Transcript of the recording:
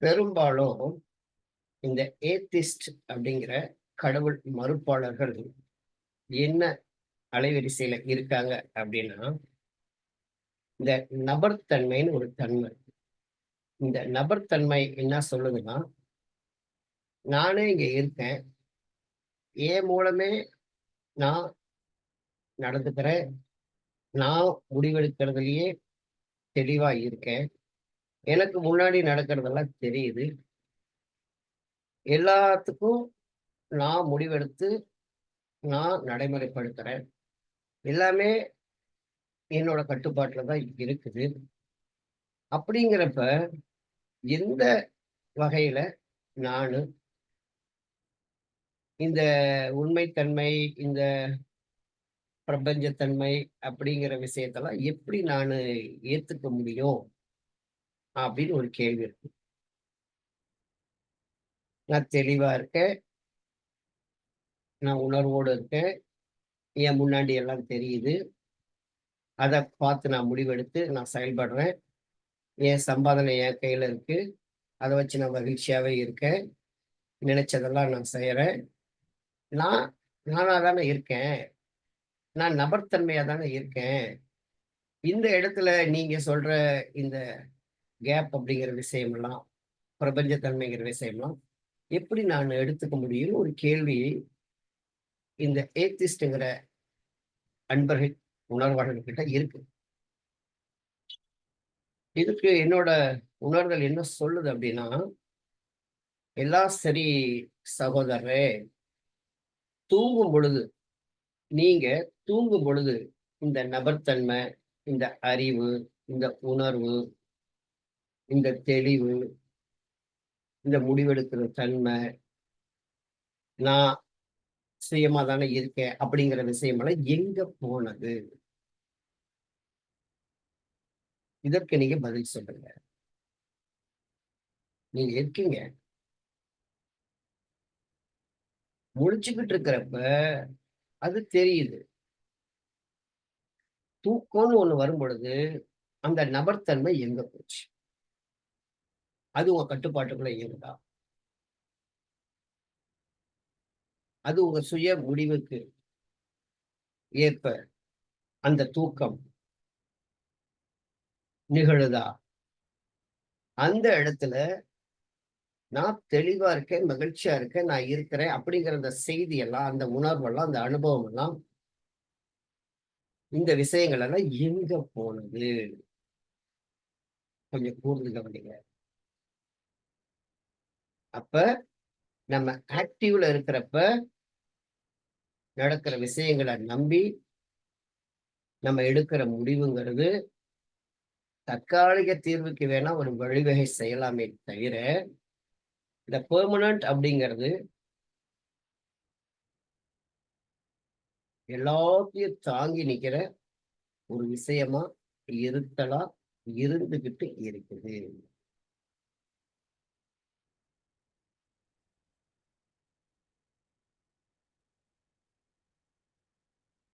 பெரும்பாலும் இந்த ஏத்திஸ்ட் அப்படிங்கிற கடவுள் மறுப்பாளர்கள் என்ன அலைவரிசையில இருக்காங்க அப்படின்னா, இந்த நபர்த்தன்மைன்னு ஒரு தன்மை. இந்த நபர்த்தன்மை என்ன சொல்லுதுன்னா, நானே இங்க இருக்கேன். என் மூலமே நான் நடந்துக்கிறேன். நான் முடிவெடுக்கிறதுலயே தெளிவா இருக்கேன். எனக்கு முன்னாடி நடக்கிறதெல்லாம் தெரியுது. எல்லாத்துக்கும் நான் முடிவெடுத்து நான் நடைமுறைப்படுத்துறேன். எல்லாமே என்னோட கட்டுப்பாட்டுல தான் இருக்குது. அப்படிங்கிறப்ப, எந்த வகையில நானு இந்த உண்மைத்தன்மை, இந்த பிரபஞ்சத்தன்மை அப்படிங்கிற விஷயத்தெல்லாம் எப்படி நானு ஏத்துக்க முடியும்? அப்படின்னு ஒரு கேள்வி இருக்கு. நான் தெளிவா இருக்கேன். நான் உணர்வோடு இருக்கேன். என் முன்னாடி எல்லாம் தெரியுது. அத பார்த்து நான் முடிவெடுத்து நான் செயல்படுறேன். என் சம்பாதனை என் கையில இருக்கு. அத வச்சு நான் மகிழ்ச்சியாவே இருக்கேன். நினைச்சதெல்லாம் நான் செய்யறேன். நான் நானா தானே இருக்கேன். நான் நபர்த்தன்மையா தானே இருக்கேன். இந்த இடத்துல நீங்க சொல்ற இந்த கேப் அப்படிங்கிற விஷயமெல்லாம், பிரபஞ்ச தன்மைங்கிற விஷயம்லாம், எப்படி நான் எடுத்துக்க முடியும்னு ஒரு கேள்வி இந்த ஏத்திஸ்ட்ங்கிற அன்பர்கள், உணர்வாளர்கள் கிட்ட இருக்கு. இதுக்கு என்னோட உணர்தல் என்ன சொல்லுது அப்படின்னா, எல்லாம் சரி சகோதரரே, தூங்கும் பொழுது நீங்க தூங்கும் பொழுது இந்த நபர்த்தன்மை, இந்த அறிவு, இந்த உணர்வு, இந்த தெளிவு, இந்த முடிவெடுக்கிற தன்மை, நான் சுயமா தானே இருக்கேன் அப்படிங்கிற விஷயமெல்லாம் எங்க போனது? இதற்கு நீங்க பதில் சொல்லுங்க. நீங்க இருக்கீங்க. முழிச்சுக்கிட்டு இருக்கிறப்ப அது தெரியுது. தூக்கம்னு ஒண்ணு வரும்பொழுது, அந்த நபர்த்தன்மை எங்க போச்சு? அது உங்க கட்டுப்பாட்டுக்குள்ள இயங்குதா? அது உங்க சுய முடிவுக்கு ஏற்ப அந்த தூக்கம் நிகழுதா? அந்த இடத்துல நான் தெளிவா இருக்கேன், மகிழ்ச்சியா இருக்கேன், நான் இருக்கிறேன் அப்படிங்கிற அந்த செய்தி எல்லாம், அந்த உணர்வெல்லாம், அந்த அனுபவம் எல்லாம், இந்த விஷயங்கள் எல்லாம் எங்க போனது? கொஞ்சம் கூர்ந்து கவனிங்க. அப்ப நம்ம ஆக்டிவ்ல இருக்கிறப்ப நடக்கிற விஷயங்கள நம்பி நம்ம எடுக்கிற முடிவுங்கிறது தற்காலிக தீர்வுக்கு வேணா ஒரு வழிவகை செய்யலாமே தவிர, இந்த பெர்மனன்ட் அப்படிங்கிறது எல்லாத்தையும் தாங்கி நிக்கிற ஒரு விஷயமா இருத்தலா இருந்துகிட்டு இருக்குது.